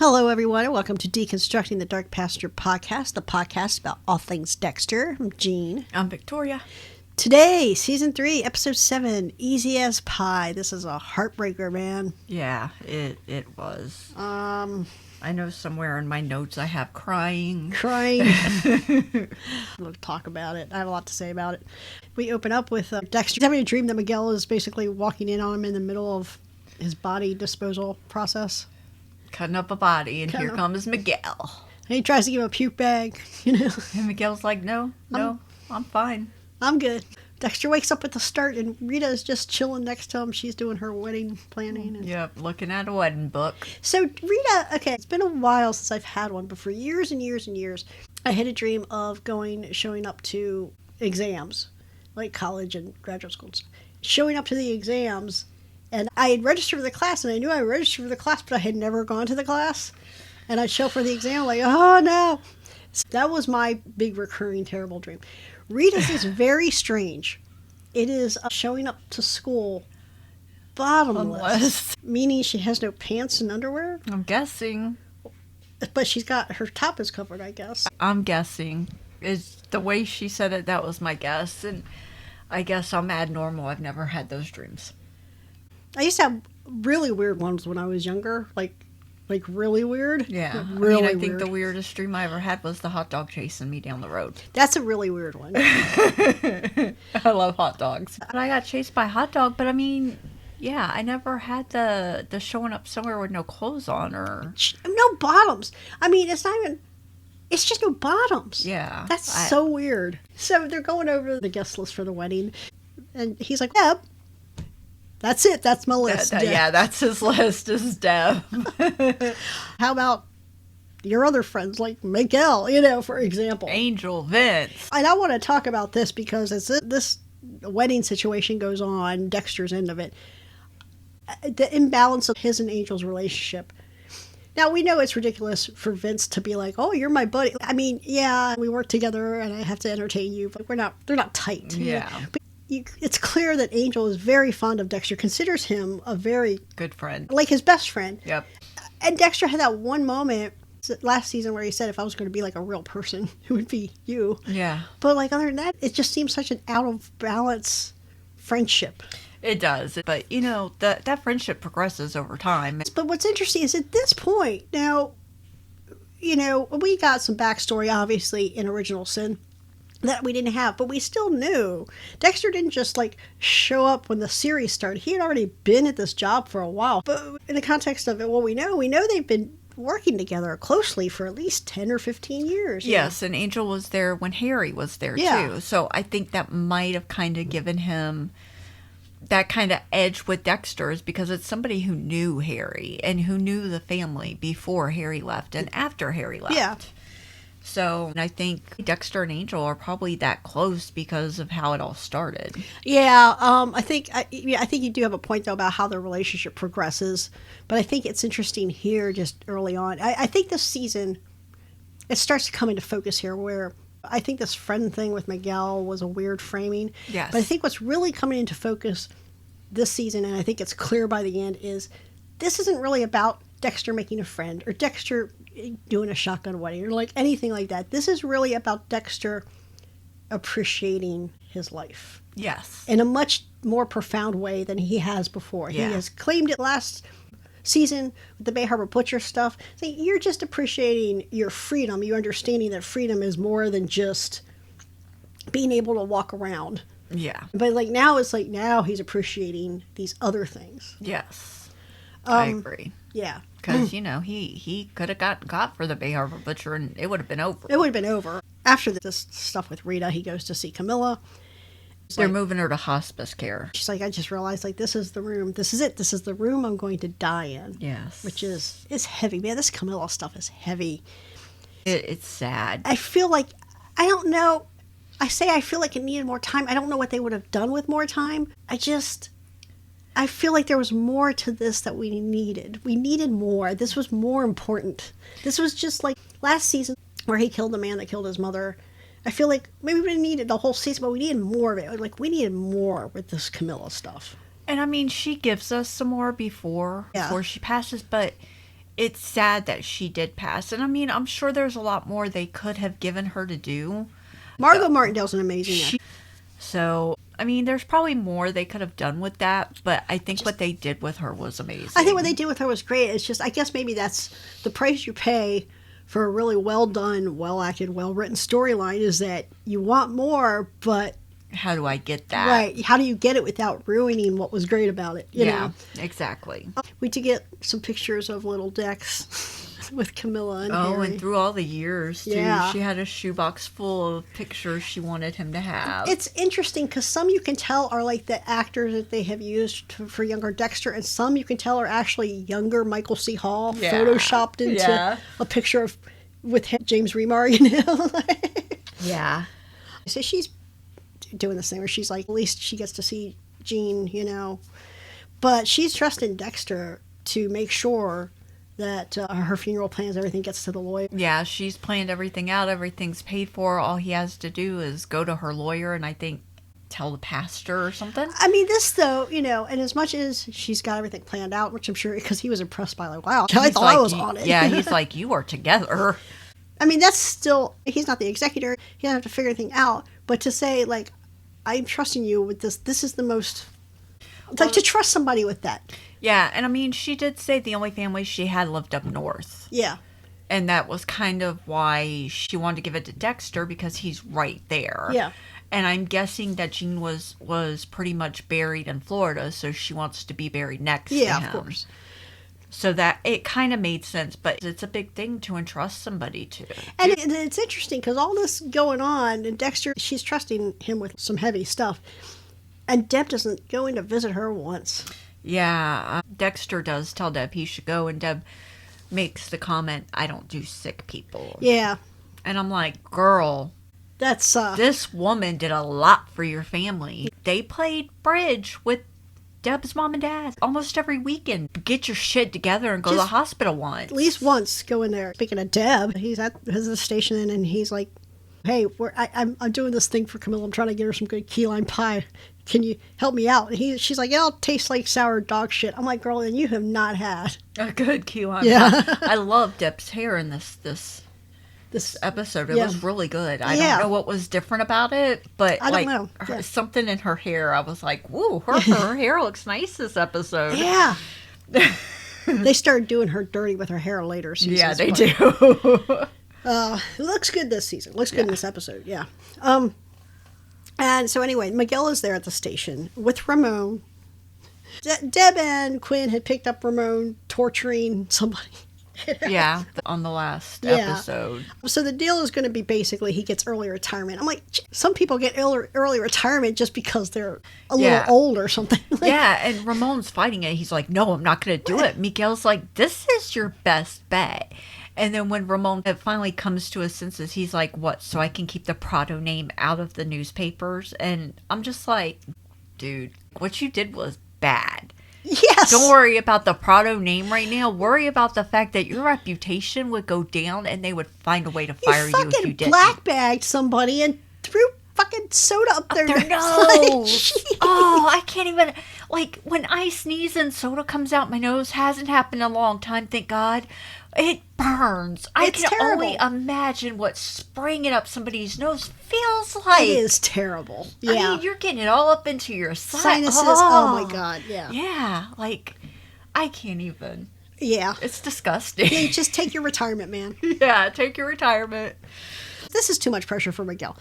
Hello, everyone, and welcome to Deconstructing the Dark Passenger podcast, the podcast about all things Dexter. I'm Jean. I'm Victoria. Today, Season 3, Episode 7, Easy as Pie. This is a heartbreaker, man. Yeah, it was. I know somewhere in my notes I have crying. I'm going to talk about it. I have a lot to say about it. We open up with Dexter having a dream that Miguel is basically walking in on him in the middle of his body disposal process. Cutting up a body, and here comes Miguel. And he tries to give him a puke bag, And Miguel's like, no, I'm fine. I'm good. Dexter wakes up at the start, and Rita is just chilling next to him. She's doing her wedding planning. Yep, looking at a wedding book. So Rita, okay, it's been a while since I've had one, but for years and years and years, I had a dream of showing up to exams, like college and graduate schools. Showing up to the exams, and I had registered for the class, and I knew I registered for the class, but I had never gone to the class. And I'd show up for the exam, like, oh no. So that was my big recurring terrible dream. Rita's is very strange. It is showing up to school bottomless, meaning she has no pants and underwear. I'm guessing. But she's got, her top is covered, I guess. I'm guessing. Is the way she said it, that was my guess. And I guess I'm abnormal. I've never had those dreams. I used to have really weird ones when I was younger, like really weird. Yeah, really I think weird. the weirdest dream I ever had was the hot dog chasing me down the road. That's a really weird one. I love hot dogs. And I got chased by a hot dog, but I mean, yeah, I never had the showing up somewhere with no clothes on or... No bottoms. I mean, it's not even... It's just no bottoms. Yeah. That's so weird. So they're going over the guest list for the wedding, and he's like, Deb. That's it. That's my list. Yeah, that's his list, is Deb. How about your other friends, like Miguel, for example? Angel, Vince. And I want to talk about this because as this wedding situation goes on, Dexter's end of it, the imbalance of his and Angel's relationship. Now, we know it's ridiculous for Vince to be like, oh, you're my buddy. I mean, yeah, we work together and I have to entertain you, but they're not tight. Yeah. But it's clear that Angel is very fond of Dexter, considers him a very... good friend. Like his best friend. Yep. And Dexter had that one moment last season where he said, if I was going to be like a real person, it would be you. Yeah. But like other than that, it just seems such an out of balance friendship. It does. But, that friendship progresses over time. But what's interesting is at this point, now, we got some backstory, obviously, in Original Sin that we didn't have, but we still knew. Dexter didn't just, show up when the series started. He had already been at this job for a while. But in the context of it, what we know they've been working together closely for at least 10 or 15 years. Yes, and Angel was there when Harry was there, too. So I think that might have kind of given him that kind of edge with Dexter, is because it's somebody who knew Harry and who knew the family before Harry left and after Harry left. Yeah. So I think Dexter and Angel are probably that close because of how it all started. Yeah, I think you do have a point though about how their relationship progresses, but I think it's interesting here just early on. I think this season it starts to come into focus here, where I think this friend thing with Miguel was a weird framing. Yes. But I think what's really coming into focus this season, and I think it's clear by the end, is this isn't really about Dexter making a friend or Dexter doing a shotgun wedding or anything like that. This is really about Dexter appreciating his life. Yes. In a much more profound way than he has before. Yeah. He has claimed it last season with the Bay Harbor Butcher stuff. So you're just appreciating your freedom. You're understanding that freedom is more than just being able to walk around. Yeah. But now he's appreciating these other things. Yes. I agree. Yeah. Because, he could have got caught for the Bay Harbor Butcher and it would have been over. It would have been over. After this stuff with Rita, he goes to see Camilla. They're moving her to hospice care. She's like, I just realized, this is the room. This is it. This is the room I'm going to die in. Yes. Which it's heavy. Man, this Camilla stuff is heavy. It's sad. I feel like, I don't know. I feel like it needed more time. I don't know what they would have done with more time. I feel like there was more to this that we needed. We needed more. This was more important. This was just like last season where he killed the man that killed his mother. I feel like maybe we didn't need it the whole season, but we needed more of it. We needed more with this Camilla stuff. And I mean, she gives us some more before she passes, but it's sad that she did pass. And I mean, I'm sure there's a lot more they could have given her to do. Margot Martindale's an amazing actor. So, I mean, there's probably more they could have done with that, but I think what they did with her was amazing. I think what they did with her was great. It's just, I guess maybe that's the price you pay for a really well done, well acted, well written storyline, is that you want more, but how do I get that? Right. How do you get it without ruining what was great about it? You know? Exactly. We did get some pictures of little Dex with Camilla and Harry. And through all the years, too. Yeah. She had a shoebox full of pictures she wanted him to have. It's interesting because some you can tell are like the actors that they have used for younger Dexter, and some you can tell are actually younger Michael C. Hall photoshopped into a picture of with James Remar, you know? Yeah. So she's doing this thing where she's like, at least she gets to see Jean, you know. But she's trusting Dexter to make sure that her funeral plans, everything gets to the lawyer. Yeah, she's planned everything out. Everything's paid for. All he has to do is go to her lawyer and I think tell the pastor or something. I mean, this though, you know, and as much as she's got everything planned out, which I'm sure, because he was impressed by, like, wow, I thought I was on it. Yeah, he's like, you are together. I mean, that's still, he's not the executor. He doesn't have to figure anything out. But to say, like, I'm trusting you with this is the most, like, to trust somebody with that. Yeah, and I mean, she did say the only family she had lived up north. Yeah. And that was kind of why she wanted to give it to Dexter, because he's right there. Yeah. And I'm guessing that Jean was pretty much buried in Florida, so she wants to be buried next to him. Yeah, of course. So that it kind of made sense, but it's a big thing to entrust somebody to. And it's interesting because all this going on, and Dexter, she's trusting him with some heavy stuff, and Deb doesn't go in to visit her once. Yeah, Dexter does tell Deb he should go, and Deb makes the comment, I don't do sick people. Yeah. And I'm like, girl, that's this woman did a lot for your family. They played bridge with Deb's mom and dad almost every weekend. Get your shit together and go to the hospital once. At least once go in there. Speaking of Deb, he's at his station and he's like, hey, I'm doing this thing for Camilla. I'm trying to get her some good key lime pie. Can you help me out? And she's like, it'll taste like sour dog shit. I'm like, girl, then you have not had a good key lime pie. I love Deb's hair in this episode. It was really good. I don't know what was different about it, but I don't know. Something in her hair, I was like, woo, her hair looks nice this episode. Yeah. They started doing her dirty with her hair later seasons. Yeah, they do. It looks good this season. Looks good in this episode, yeah. And so anyway, Miguel is there at the station with Ramon. Deb and Quinn had picked up Ramon torturing somebody. Yeah, on the last episode. So the deal is going to be basically he gets early retirement. I'm like, some people get early retirement just because they're a little old or something. Yeah, and Ramon's fighting it. He's like, no, I'm not going to do it. Miguel's like, this is your best bet. And then when Ramon finally comes to his senses, he's like, what, so I can keep the Prado name out of the newspapers? And I'm just like, dude, what you did was bad. Yes. Don't worry about the Prado name right now. Worry about the fact that your reputation would go down and they would find a way to fire you if you didn't. You fucking blackbagged somebody and threw fucking soda up their nose. Oh, I can't even. Like, when I sneeze and soda comes out my nose, hasn't happened in a long time, thank God. It burns. I can only imagine what spraying it up somebody's nose feels like. It is terrible. Yeah. I mean, you're getting it all up into your sinuses. Oh my God. Yeah. Yeah. Like, I can't even. Yeah. It's disgusting. Yeah, just take your retirement, man. Yeah, take your retirement. This is too much pressure for Miguel.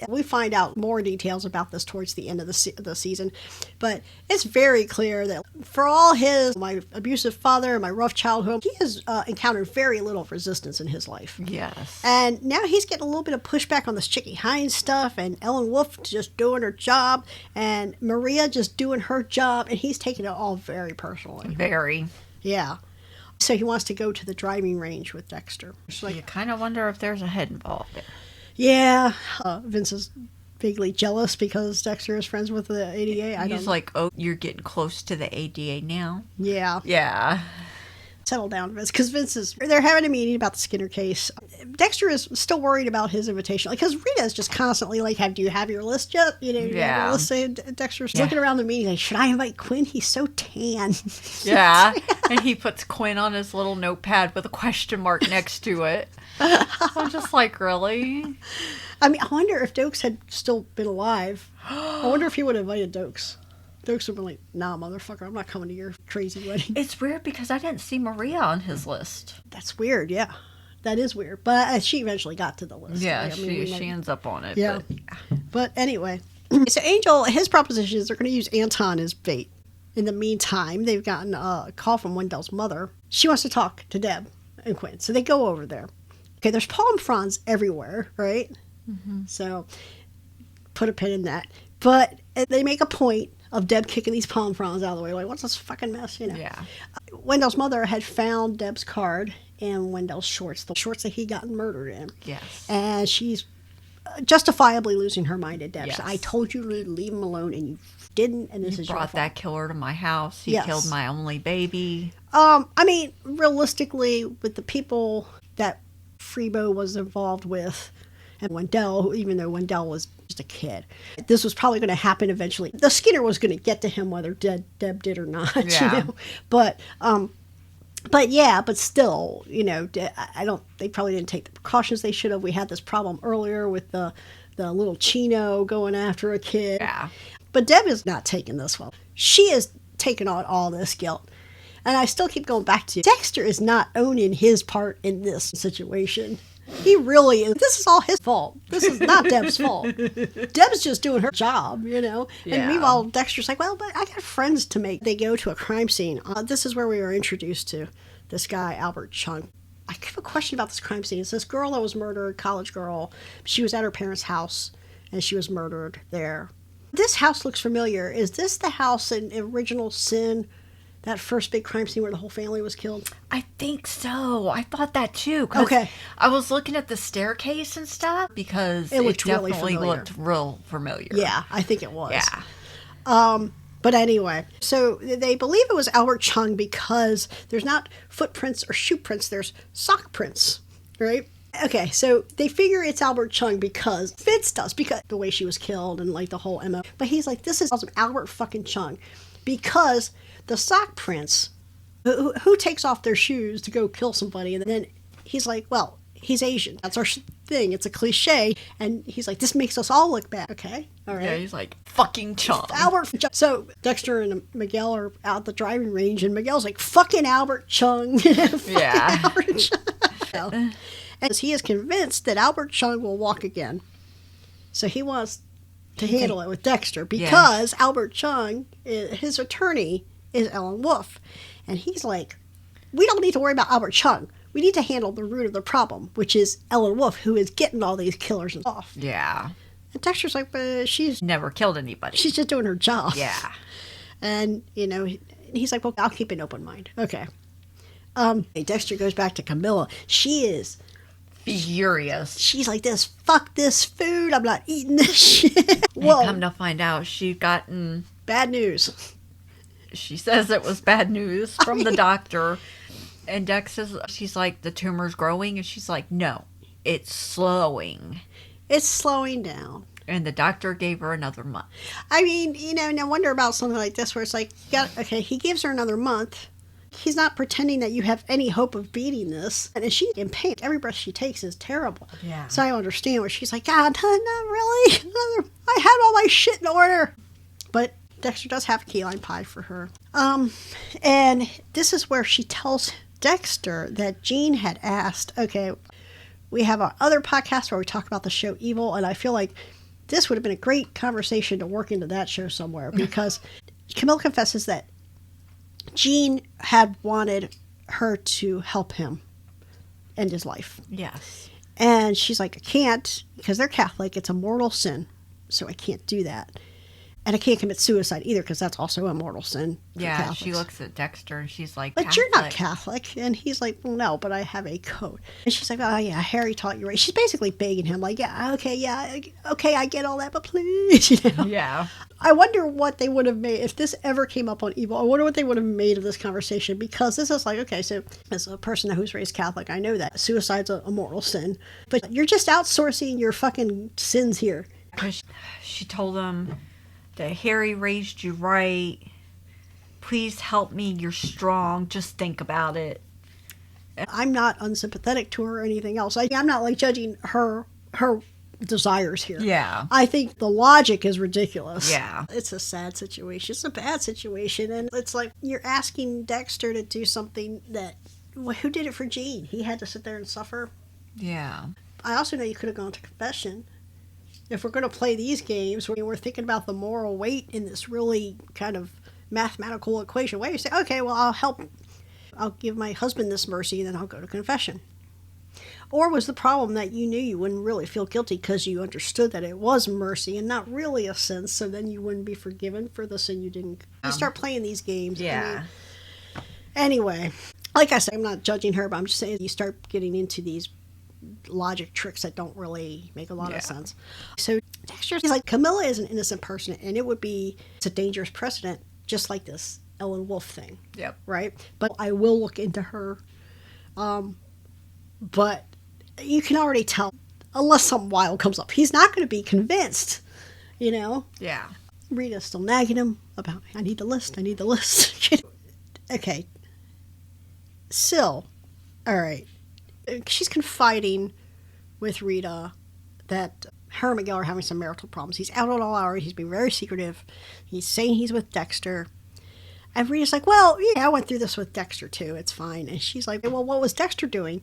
We find out more details about this towards the end of the season, but it's very clear that for all my abusive father and my rough childhood, he has encountered very little resistance in his life. Yes. And now he's getting a little bit of pushback on this Chicky Hines stuff, and Ellen Wolf just doing her job, and Maria just doing her job, and he's taking it all very personally. Very. Yeah. So he wants to go to the driving range with Dexter. You kind of wonder if there's a head involved there. Yeah. Vince is vaguely jealous because Dexter is friends with the ADA. He's like, oh, you're getting close to the ADA now? Yeah. Yeah. settle down, Vince, because they're having a meeting about the Skinner case. Dexter is still worried about his invitation, because Rita is just constantly like, do you have your list yet? You have your list. And Dexter's looking around the meeting like, should I invite Quinn? He's so tan. Yeah, and he puts Quinn on his little notepad with a question mark next to it. I'm just like, really? I mean, I wonder if Dokes had still been alive. I wonder if he would have invited Dokes. Dokes would have been like, nah, motherfucker, I'm not coming to your crazy wedding. It's weird because I didn't see Maria on his list. That's weird, yeah. That is weird. But she eventually got to the list. Yeah, right? She ends up on it. Yeah. But anyway. So Angel, his proposition is they're going to use Anton as bait. In the meantime, they've gotten a call from Wendell's mother. She wants to talk to Deb and Quinn. So they go over there. Okay, there's palm fronds everywhere, right? Mm-hmm. So put a pin in that. But they make a point of Deb kicking these palm fronds out of the way. Like, what's this fucking mess, Yeah. Wendell's mother had found Deb's card and Wendell's shorts, the shorts that he gotten murdered in. Yes. And she's justifiably losing her mind at Deb. Yes. So I told you to leave him alone, and you didn't, and this is your fault. You brought that killer to my house. He killed my only baby. I mean, realistically, with the people that Freebo was involved with, and Wendell, even though Wendell was just a kid, this was probably going to happen eventually. The Skinner was going to get to him whether Deb did or not, yeah. But still, they probably didn't take the precautions they should have. We had this problem earlier with the little Chino going after a kid. Yeah. But Deb is not taking this well. She is taking on all this guilt. And I still keep going back to Dexter is not owning his part in this situation. He really is. This is all his fault. This is not Deb's fault. Deb's just doing her job, Yeah. And meanwhile, Dexter's like, well, but I got friends to make. They go to a crime scene. This is where we were introduced to this guy, Albert Chung. I have a question about this crime scene. It's this girl that was murdered, college girl. She was at her parents' house, and she was murdered there. This house looks familiar. Is this the house in Original Sin? That first big crime scene where the whole family was killed? I think so. I thought that too. Okay. I was looking at the staircase and stuff because it definitely looked real familiar. Yeah, I think it was. Yeah. But anyway, so they believe it was Albert Chung because there's not footprints or shoe prints, there's sock prints, right? Okay, so they figure it's Albert Chung because Fitz does, because the way she was killed and like the whole MO. But he's like, this is awesome, Albert fucking Chung, because the sock prints, who takes off their shoes to go kill somebody? And then he's like, well, he's Asian. That's our thing. It's a cliche. And he's like, this makes us all look bad. Okay, all right. Yeah, he's like, fucking Chung. Albert Chung. So Dexter and Miguel are out at the driving range, and Miguel's like, fucking Albert Chung. Yeah. Albert Chung. And he is convinced that Albert Chung will walk again. So he wants to handle it with Dexter because Albert Chung, his attorney, is Ellen Wolf. And he's like, we don't need to worry about Albert Chung. We need to handle the root of the problem, which is Ellen Wolf, who is getting all these killers off. Yeah. And Dexter's like, but she's never killed anybody. She's just doing her job. Yeah. And, he's like, well, I'll keep an open mind. Okay. Dexter goes back to Camilla. She is furious. She's like this, fuck this food. I'm not eating this shit. Whoa. Come to find out, she'd gotten bad news. She says it was bad news from the doctor. And Dex says, she's like, the tumor's growing. And she's like, no, it's slowing. It's slowing down. And the doctor gave her another month. I mean, and I wonder about something like this where it's like, he gives her another month. He's not pretending that you have any hope of beating this. And she's in pain. Every breath she takes is terrible. Yeah. So I understand where she's like, God, not really. I had all my shit in order. But Dexter does have key lime pie for her. And this is where she tells Dexter that Jean had asked, okay, we have our other podcast where we talk about the show Evil, and I feel like this would have been a great conversation to work into that show somewhere, because Camille confesses that Jean had wanted her to help him end his life. Yes. And she's like, I can't, because they're Catholic. It's a mortal sin, so I can't do that. And I can't commit suicide either because that's also a mortal sin. Yeah, Catholics. she looks at Dexter and she's like, but Catholic. You're not Catholic. And he's like, well, no, but I have a code. And she's like, oh, yeah, Harry taught you right. She's basically begging him, like, yeah, okay, I get all that, but please, Yeah. I wonder what they would have made if this ever came up on Evil. I wonder what they would have made of this conversation, because this is like, okay, so as a person who's raised Catholic, I know that suicide's a mortal sin, but you're just outsourcing your fucking sins here. Because she told him that Harry raised you right. Please help me. You're strong. Just think about it. I'm not unsympathetic to her or anything else. I'm not like judging her desires here. Yeah. I think the logic is ridiculous. Yeah. It's a sad situation. It's a bad situation. And it's like you're asking Dexter to do something that, well, who did it for Gene? He had to sit there and suffer. Yeah. I also know you could have gone to confession. If we're going to play these games where we're thinking about the moral weight in this really kind of mathematical equation, where you say, okay, well, I'll give my husband this mercy, and then I'll go to confession. Or was the problem that you knew you wouldn't really feel guilty because you understood that it was mercy and not really a sin, so then you wouldn't be forgiven for the sin you didn't. You start playing these games. Yeah. Anyway, like I said, I'm not judging her, but I'm just saying you start getting into these logic tricks that don't really make a lot of sense. So Dexter's like, Camilla is an innocent person, and it's a dangerous precedent, just like this Ellen Wolf thing. Yep. Right? But I will look into her. But you can already tell, unless something wild comes up, he's not going to be convinced, Yeah. Rita's still nagging him about, I need the list. Okay. Syl, all right. She's confiding with Rita that her and Miguel are having some marital problems. He's out at all hours. He's being very secretive. He's saying he's with Dexter. And Rita's like, well, yeah, I went through this with Dexter too. It's fine. And she's like, well, what was Dexter doing?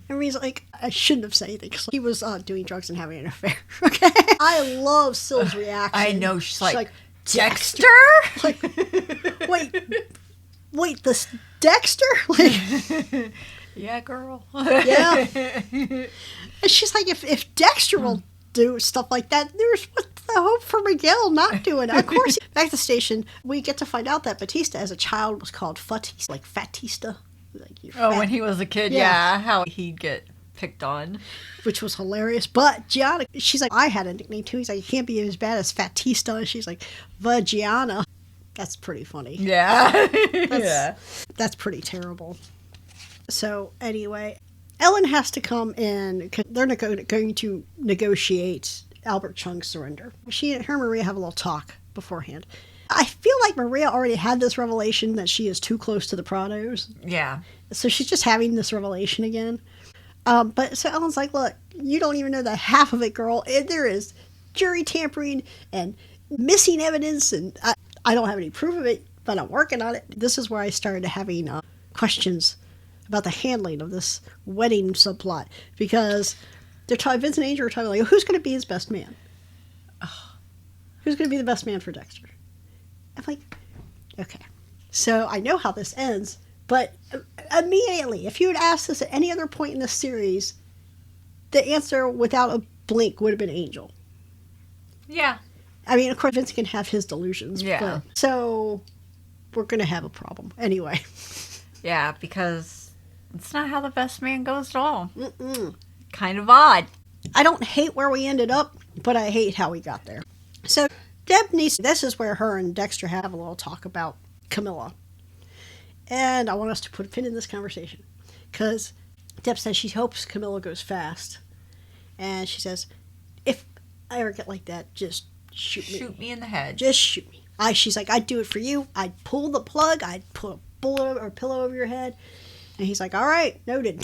And Rita's like, I shouldn't have said anything because he was doing drugs and having an affair. Okay. I love Syl's reaction. I know. She's like Dexter? Like, wait, this Dexter? Like, yeah, girl. Yeah. And she's like, if Dexter will do stuff like that, there's what the hope for Miguel not doing it. Of course. Back at the station, we get to find out that Batista as a child was called Fatista, like Fatista. Like when he was a kid, yeah, how he'd get picked on. Which was hilarious. But Gianna, she's like, I had a nickname too. He's like, you can't be as bad as Fatista. And she's like, Gianna. That's pretty funny. Yeah. That's pretty terrible. So anyway, Ellen has to come in because they're going to negotiate Albert Chung's surrender. Her and Maria have a little talk beforehand. I feel like Maria already had this revelation that she is too close to the Prados. Yeah. So she's just having this revelation again. But so Ellen's like, look, you don't even know the half of it, girl. There is jury tampering and missing evidence, and I don't have any proof of it, but I'm working on it. This is where I started having questions about the handling of this wedding subplot, because they're talking, Vince and Angel are talking like, who's going to be his best man? Who's going to be the best man for Dexter? I'm like, okay. So I know how this ends, but immediately, if you had asked this at any other point in the series, the answer without a blink would have been Angel. Yeah. I mean, of course, Vince can have his delusions. Yeah. So we're going to have a problem. Anyway. Yeah, because it's not how the best man goes at all. Mm-mm. Kind of odd. I don't hate where we ended up, but I hate how we got there. So Deb this is where her and Dexter have a little talk about Camilla. And I want us to put a pin in this conversation, because Deb says she hopes Camilla goes fast. And she says, if I ever get like that, just shoot me. Shoot me in the head. Just shoot me. She's like, I'd do it for you. I'd pull the plug. I'd put a bullet or pillow over your head. And he's like, all right, noted.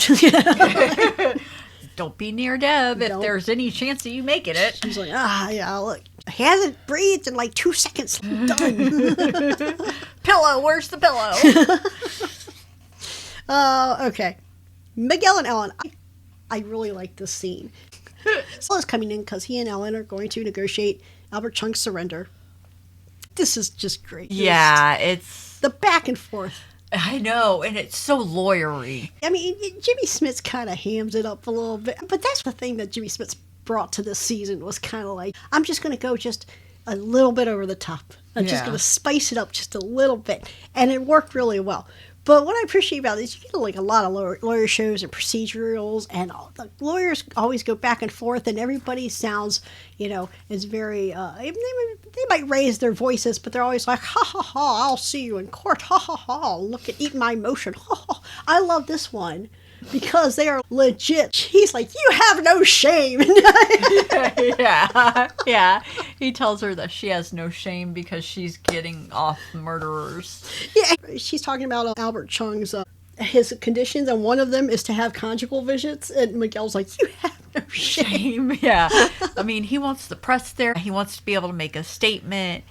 Don't be near Deb if there's any chance of you making it. She's like, yeah, look. He hasn't breathed in like 2 seconds. Done. Pillow, where's the pillow? Okay. Miguel and Ellen, I really like this scene. Syl is coming in because he and Ellen are going to negotiate Albert Chung's surrender. This is just great. Yeah, it's the back and forth. I know, and it's so lawyery. I mean, Jimmy Smits kind of hams it up a little bit, but that's the thing that Jimmy Smits brought to this season was kind of like, I'm just going to go just a little bit over the top. I'm just going to spice it up just a little bit. And it worked really well. But what I appreciate about this, you get like a lot of lawyer shows and procedurals, and all the lawyers always go back and forth, and everybody sounds, is very, they might raise their voices, but they're always like, ha ha ha, I'll see you in court, ha ha ha, look at eat my motion, ha ha. I love this one because they are legit. He's like, you have no shame. Yeah. He tells her that she has no shame because she's getting off murderers. Yeah, she's talking about Albert Chung's his conditions, and one of them is to have conjugal visits, and Miguel's like, you have no shame. Yeah. I mean, he wants the press there. He wants to be able to make a statement.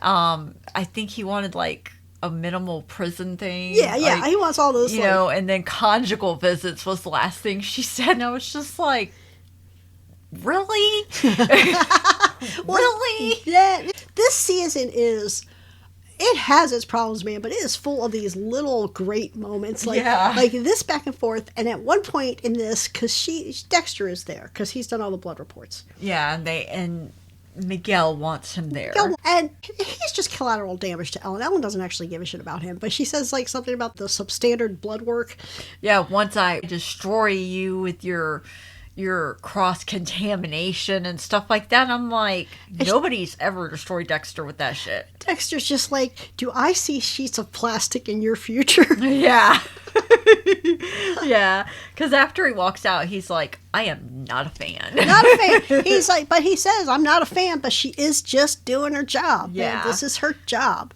I think he wanted like a minimal prison thing. Yeah, like, he wants all those. And then conjugal visits was the last thing she said. And I was just like, really? Really? Yeah. This season it has its problems, man, but it is full of these little great moments. Like this back and forth. And at one point in this, because Dexter is there, because he's done all the blood reports. Yeah, and Miguel wants him there. And he's just collateral damage to Ellen. Ellen doesn't actually give a shit about him, but she says like something about the substandard blood work. Yeah, once I destroy you with your cross-contamination and stuff like that, I'm like, nobody's ever destroyed Dexter with that shit. Dexter's just like, do I see sheets of plastic in your future? Yeah. Yeah, because after he walks out, he's like, I am not a fan. Not a fan. He's like, but he says, I'm not a fan, but she is just doing her job. Yeah. Man. This is her job.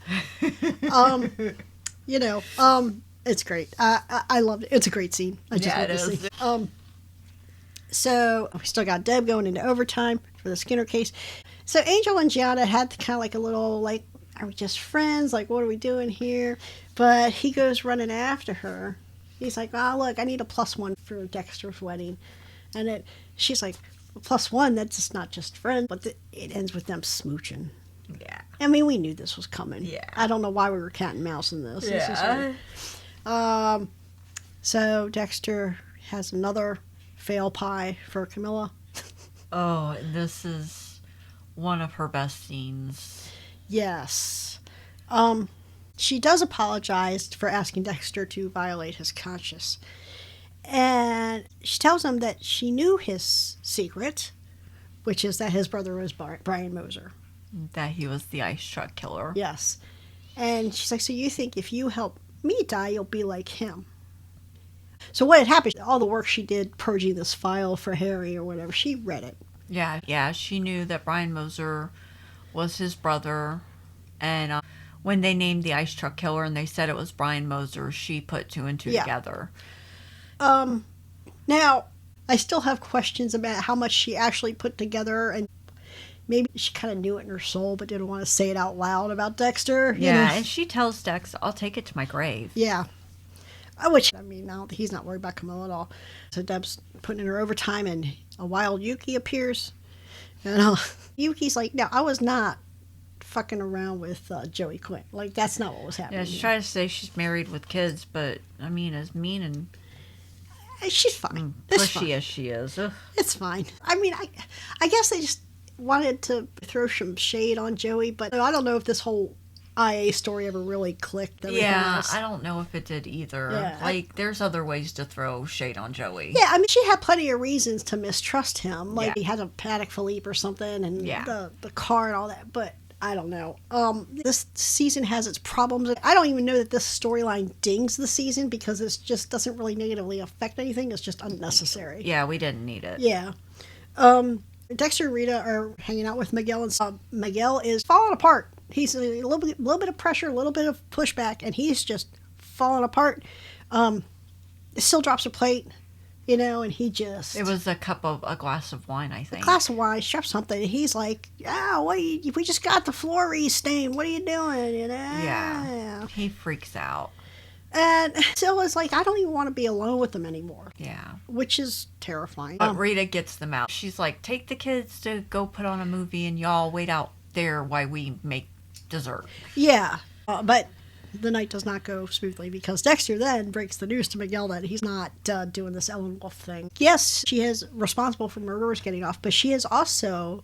It's great. I loved it. It's a great scene. I just love this scene. So we still got Deb going into overtime for the Skinner case. So Angel and Gianna had kind of like a little, like, are we just friends? Like, what are we doing here? But he goes running after her. He's like, oh, look, I need a +1 for Dexter's wedding. And she's like, +1, that's just not just friends. But it ends with them smooching. Yeah. I mean, we knew this was coming. Yeah. I don't know why we were cat and mouse in this. Yeah. So Dexter has another fail pie for Camilla. Oh, this is one of her best scenes. Yes. She does apologize for asking Dexter to violate his conscience. And she tells him that she knew his secret, which is that his brother was Brian Moser. That he was the ice truck killer. Yes. And she's like, so you think if you help me die, you'll be like him? So what had happened, all the work she did purging this file for Harry or whatever, she read it. Yeah, she knew that Brian Moser was his brother. And when they named the ice truck killer and they said it was Brian Moser, she put 2 and 2 together. Now, I still have questions about how much she actually put together, and maybe she kind of knew it in her soul but didn't want to say it out loud about Dexter. Yeah, and she tells Dex, I'll take it to my grave. Yeah. Now he's not worried about Camilla at all. So Deb's putting in her overtime, and a wild Yuki appears. And Yuki's like, no, I was not fucking around with Joey Quinn. Like, that's not what was happening. Yeah, she's trying to say she's married with kids, but, I mean, as mean and she's fine. pushy as she is. Ugh. It's fine. I mean, I guess they just wanted to throw some shade on Joey, but I don't know if this whole IA story ever really clicked. Yeah, I don't know if it did either. Yeah, there's other ways to throw shade on Joey. Yeah, I mean, she had plenty of reasons to mistrust him. Like, he had a Patek Philippe or something, and the car and all that, but I don't know. This season has its problems. I don't even know that this storyline dings the season because it just doesn't really negatively affect anything. It's just unnecessary. Yeah, we didn't need it. Yeah. Dexter and Rita are hanging out with Miguel, and Miguel is falling apart. He's a little bit of pressure, a little bit of pushback, and he's just falling apart. Still drops a plate, and he just... It was a glass of wine, I think. A glass of wine, drops something, and he's like, we just got the floor re-stained. What are you doing, Yeah. He freaks out. And Syl is like, I don't even want to be alone with them anymore. Yeah. Which is terrifying. But Rita gets them out. She's like, take the kids to go put on a movie, and y'all wait out there while we make dessert. Yeah. But the night does not go smoothly because Dexter then breaks the news to Miguel that he's not doing this Ellen Wolf thing. Yes, she is responsible for murderers getting off, but she has also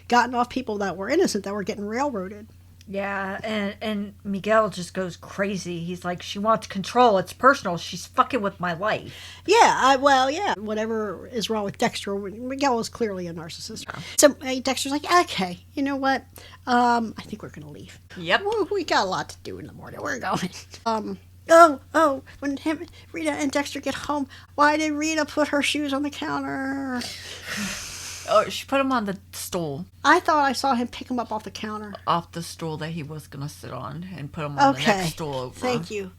gotten off people that were innocent that were getting railroaded. Yeah, and Miguel just goes crazy. He's like, she wants control. It's personal. She's fucking with my life. Yeah, whatever is wrong with Dexter, Miguel is clearly a narcissist. Yeah. So Dexter's like, okay, you know what? I think we're going to leave. Yep. We got a lot to do in the morning. We're going. When Rita and Dexter get home, why did Rita put her shoes on the counter? Oh, she put him on the stool. I thought I saw him pick him up off the counter. Off the stool that he was going to sit on and put him on the next stool over. Thank you.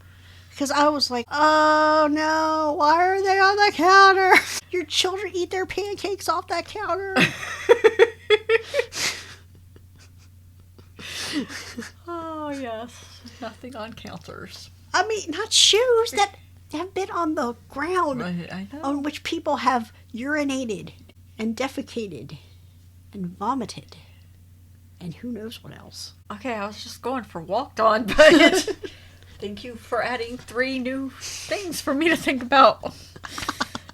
Because I was like, oh no, why are they on the counter? Your children eat their pancakes off that counter. Oh, yes. Nothing on counters. I mean, not shoes that have been on the ground I know. on which people have urinated and defecated and vomited and who knows what else. Okay, I was just going for walked on, but thank you for adding 3 new things for me to think about.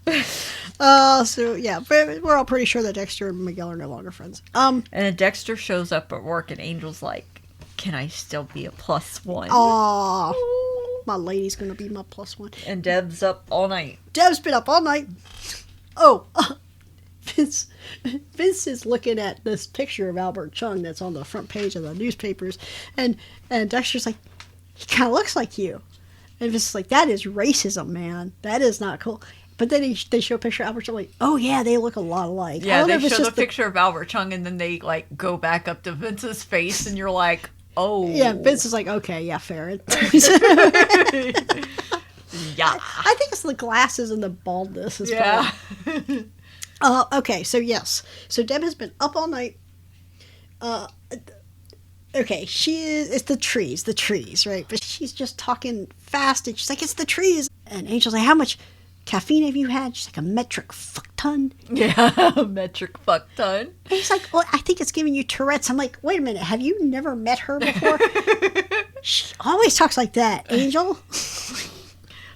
So yeah, we're all pretty sure that Dexter and Miguel are no longer friends. And then Dexter shows up at work and Angel's like, can I still be a +1? Aw, my lady's gonna be my +1. And Deb's up all night. Deb's been up all night. Oh, Vince is looking at this picture of Albert Chung that's on the front page of the newspapers, and Dexter's like, he kind of looks like you. And Vince is like, that is racism, man. That is not cool. But then they show a picture of Albert Chung, like, oh yeah, they look a lot alike. Yeah, they show the picture of Albert Chung, and then they like go back up to Vince's face, and you're like, oh. Yeah, Vince is like, okay, yeah, fair. Yeah. I think it's the glasses and the baldness as well. Okay, so yes. So Deb has been up all night. Okay, it's the trees, right? But she's just talking fast, and she's like, it's the trees. And Angel's like, how much caffeine have you had? She's like, a metric fuck ton. Yeah, a metric fuck ton. And he's like, well, I think it's giving you Tourette's. I'm like, wait a minute, have you never met her before? She always talks like that, Angel.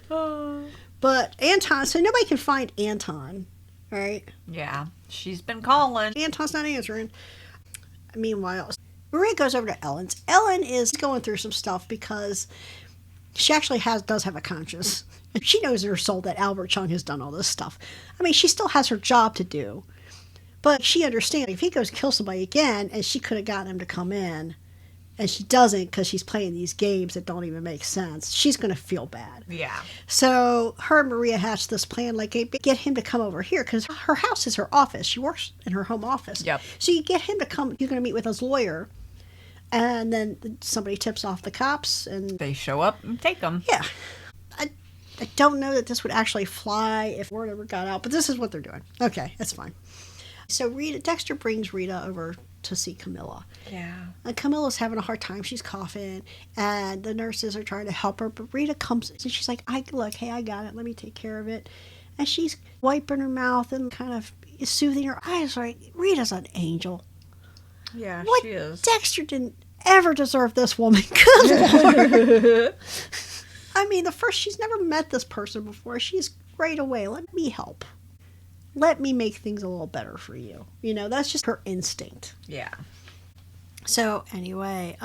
But Anton, so nobody can find Anton, right? Yeah, she's been calling. Anton's not answering. Meanwhile, Maria goes over to Ellen's. Ellen is going through some stuff because she actually does have a conscience. And she knows in her soul that Albert Chung has done all this stuff. I mean, she still has her job to do. But she understands if he goes kill somebody again, and she could have gotten him to come in, and she doesn't because she's playing these games that don't even make sense, she's going to feel bad. Yeah. So her and Maria hatched this plan, like, get him to come over here, because her house is her office. She works in her home office. Yep. So you get him to come, you're going to meet with his lawyer, and then somebody tips off the cops, and they show up and take them. Yeah. I don't know that this would actually fly if word ever got out, but this is what they're doing. Okay, that's fine. So Dexter brings Rita over to see Camilla. Yeah. And Camilla's having a hard time. She's coughing, and the nurses are trying to help her, but Rita comes and she's like, hey, I got it. Let me take care of it. And she's wiping her mouth and kind of soothing her eyes. Like, Rita's an angel. Yeah, what? She is. Dexter didn't ever deserve this woman. Good Lord. I mean, she's never met this person before. She's right away. Let me help. Let me make things a little better for you. You know, that's just her instinct. Yeah. So anyway,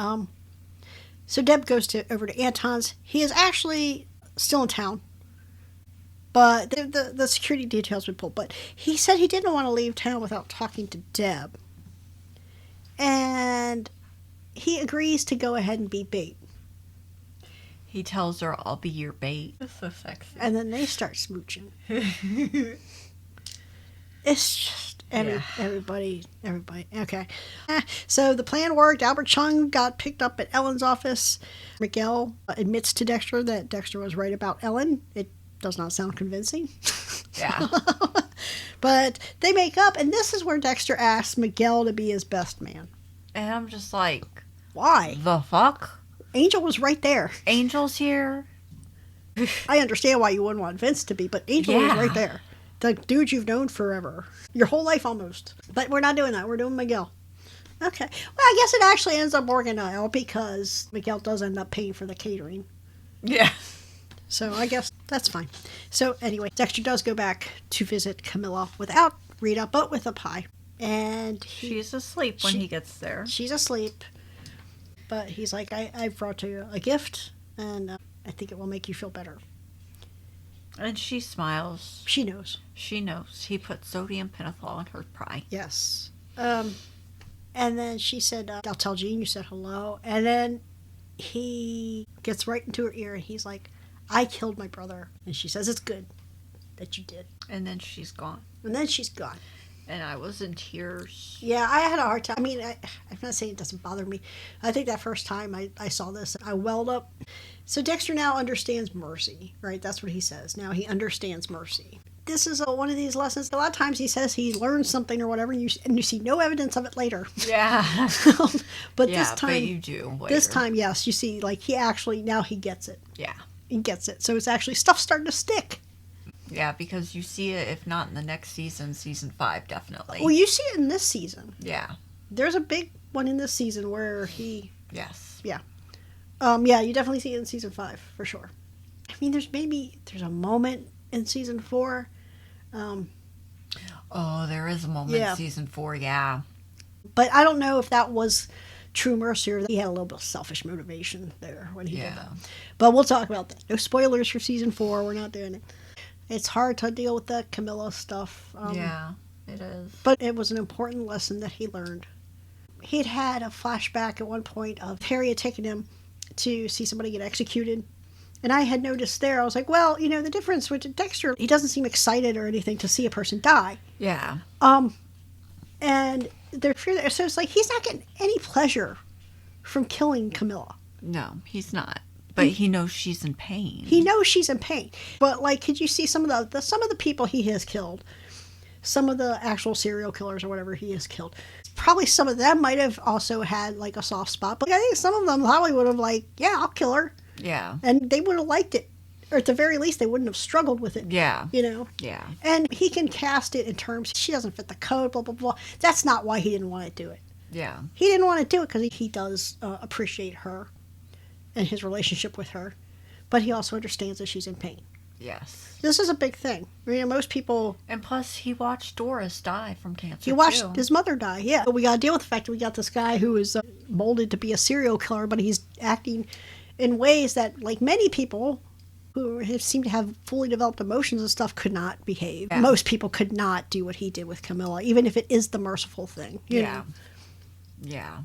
so Deb goes over to Anton's. He is actually still in town, but the security details been pulled. But he said he didn't want to leave town without talking to Deb, and he agrees to go ahead and be bait. He tells her, I'll be your bait. That's so sexy. And then they start smooching. It's just everybody. Okay. So the plan worked. Albert Chung got picked up at Ellen's office. Miguel admits to Dexter that Dexter was right about Ellen. It does not sound convincing. Yeah. But they make up, and this is where Dexter asks Miguel to be his best man. And I'm just like, why? The fuck? Angel was right there. Angel's here. I understand why you wouldn't want Vince to be, but Angel was right there. The dude you've known forever. Your whole life almost. But we're not doing that. We're doing Miguel. Okay. Well, I guess it actually ends up working out because Miguel does end up paying for the catering. Yeah. So I guess that's fine. So anyway, Dexter does go back to visit Camilla without Rita, but with a pie. And she's asleep when he gets there. She's asleep. But he's like, I brought you a gift, and I think it will make you feel better. And she smiles. She knows. She knows. He put sodium pentothal in her pie. Yes. And then she said, I'll tell Jean you said hello. And then he gets right into her ear, and he's like, I killed my brother. And she says, it's good that you did. And then she's gone. And I was in tears. Yeah, I had a hard time. I mean, I'm not saying it doesn't bother me. I think that first time I saw this, I welled up. So Dexter now understands mercy, right? That's what he says. Now he understands mercy. This is one of these lessons. A lot of times he says he learned something or whatever, and you see no evidence of it later. Yeah. But this time, but you do later. This time, yes, you see, like he actually, now he gets it. Yeah. He gets it. So it's actually stuff starting to stick. Yeah, because you see it, if not in the next season, season 5, definitely. Well, you see it in this season. Yeah. There's a big one in this season where he... Yes. Yeah. Yeah, you definitely see it in season 5, for sure. I mean, there's a moment in season 4. There is a moment in season 4, yeah. But I don't know if that was true mercy or he had a little bit of selfish motivation there when he did that. But we'll talk about that. No spoilers for season 4. We're not doing it. It's hard to deal with the Camilla stuff. Yeah, it is. But it was an important lesson that he learned. He'd had a flashback at one point of Harry had taken him to see somebody get executed. And I had noticed there, I was like, well, the difference with Dexter, he doesn't seem excited or anything to see a person die. Yeah. And so it's like he's not getting any pleasure from killing Camilla. No, he's not. But he knows she's in pain. He knows she's in pain. But like, could you see some of the people he has killed? Some of the actual serial killers or whatever he has killed. Probably some of them might have also had like a soft spot. But I think some of them probably would have like, yeah, I'll kill her. Yeah. And they would have liked it. Or at the very least, they wouldn't have struggled with it. Yeah. Yeah. And he can cast it in terms, she doesn't fit the code, blah, blah, blah. That's not why he didn't want to do it. Yeah. He didn't want to do it because he does appreciate her and his relationship with her. But he also understands that she's in pain. Yes. This is a big thing. Most people... And plus, he watched Doris die from cancer, He watched his mother die, yeah. But we got to deal with the fact that we got this guy who is molded to be a serial killer, but he's acting in ways that, like many people who seem to have fully developed emotions and stuff, could not behave. Yeah. Most people could not do what he did with Camilla, even if it is the merciful thing. You know? Yeah.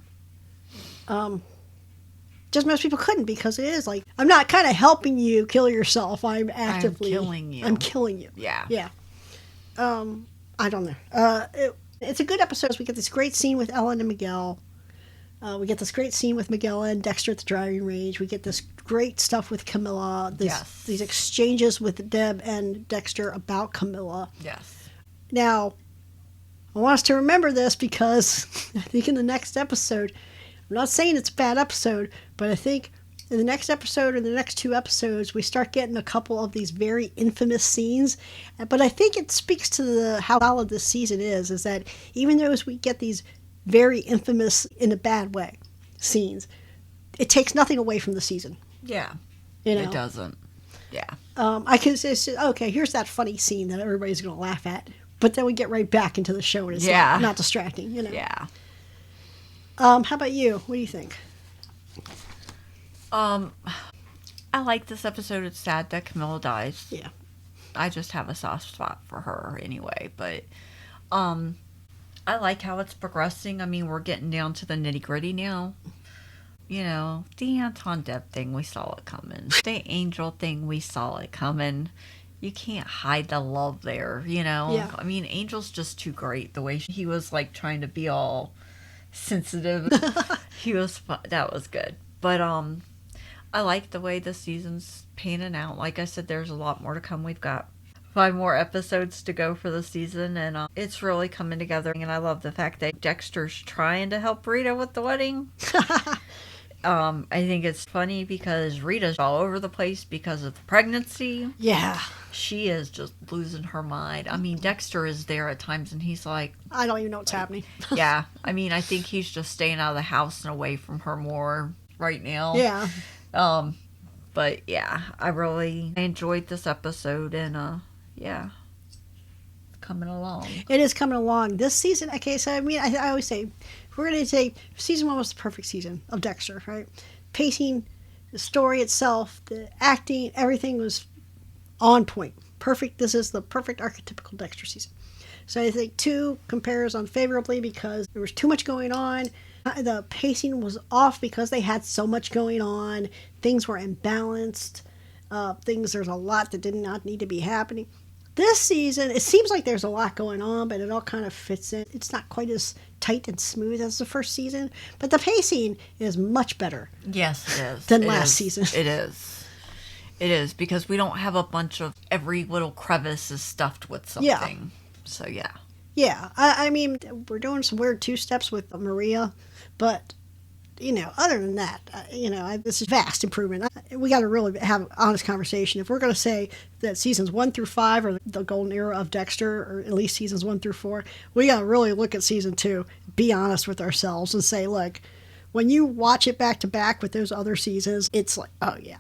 Just most people couldn't, because it is like, I'm not kind of helping you kill yourself. I'm actively... I'm killing you. Yeah. Yeah. I don't know. It's a good episode. We get this great scene with Ellen and Miguel. We get this great scene with Miguel and Dexter at the driving range. We get this great stuff with Camilla. These exchanges with Deb and Dexter about Camilla. Yes. Now, I want us to remember this because I think in the next episode... I'm not saying it's a bad episode, but I think in the next episode or the next 2 episodes, we start getting a couple of these very infamous scenes. But I think it speaks to how solid this season is that even though we get these very infamous, in a bad way, scenes, it takes nothing away from the season. Yeah. It doesn't. Yeah. I can say, okay, here's that funny scene that everybody's going to laugh at. But then we get right back into the show and it's not distracting, Yeah. How about you? What do you think? I like this episode. It's sad that Camilla dies. Yeah. I just have a soft spot for her anyway. But I like how it's progressing. I mean, we're getting down to the nitty gritty now. The Anton Deb thing, we saw it coming. The Angel thing, we saw it coming. You can't hide the love there, Yeah. I mean, Angel's just too great. The way he was like trying to be all sensitive. That was good. But I like the way the season's panning out. Like I said, there's a lot more to come. We've got 5 more episodes to go for the season, and it's really coming together. And I love the fact that Dexter's trying to help Rita with the wedding. I think it's funny because Rita's all over the place because of the pregnancy. Yeah. She is just losing her mind. I mean, Dexter is there at times and he's like... I don't even know what's happening. Yeah. I mean, I think he's just staying out of the house and away from her more right now. Yeah. But yeah, I enjoyed this episode and yeah. coming along. It is coming along. This season, okay, so I mean, I always say, if we're going to say season 1 was the perfect season of Dexter, right? Pacing, the story itself, the acting, everything was on point. Perfect. This is the perfect archetypical Dexter season. So I think 2 compares unfavorably because there was too much going on. The pacing was off because they had so much going on. Things were imbalanced. There's a lot that did not need to be happening. This season, it seems like there's a lot going on, but it all kind of fits in. It's not quite as tight and smooth as the first season, but the pacing is much better. Yes, it is. Than last season. It is. It is, because we don't have a bunch of every little crevice is stuffed with something. Yeah. So, yeah. Yeah, I mean, we're doing some weird 2-steps with Maria, but, other than that, this is vast improvement. We got to really have an honest conversation. If we're going to say that seasons 1 through 5 are the golden era of Dexter, or at least seasons 1 through 4, we got to really look at season 2, be honest with ourselves, and say, look, when you watch it back to back with those other seasons, it's like, oh yeah,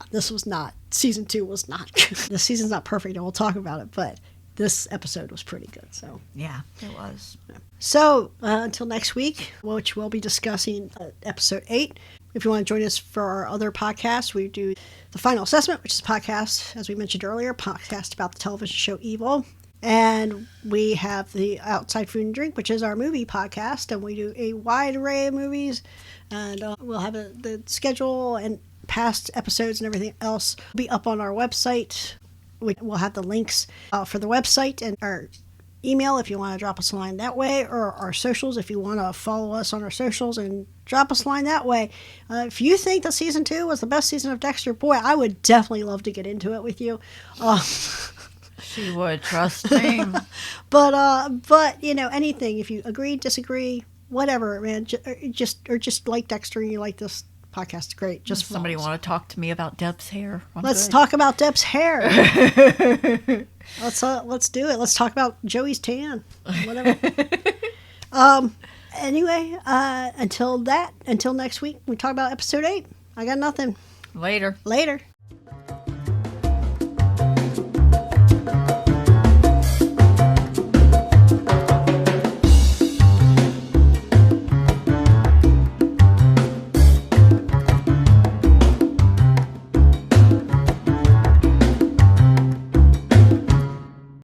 season 2 was not. The season's not perfect, and we'll talk about it, but this episode was pretty good. So yeah, it was. So until next week, which we'll be discussing episode 8. If you want to join us for our other podcasts, we do The Final Assessment, which is a podcast, as we mentioned earlier, podcast about the television show Evil. And we have the Outside Food and Drink, which is our movie podcast, and we do a wide array of movies. And we'll have the schedule and past episodes and everything else be up on our website. We'll have the links for the website and our email if you want to drop us a line that way, or our socials if you want to follow us on our socials and drop us a line that way. If you think that season 2 was the best season of Dexter, boy, I would definitely love to get into it with you. She would, trust me. But anything, if you agree, disagree, whatever, man, just like Dexter and you like this podcast, great. Just somebody want to talk to me about Deb's hair. Let's talk about Deb's hair. Let's do it. Let's talk about Joey's tan. Whatever. Anyway, until next week, we talk about episode 8. I got nothing. Later.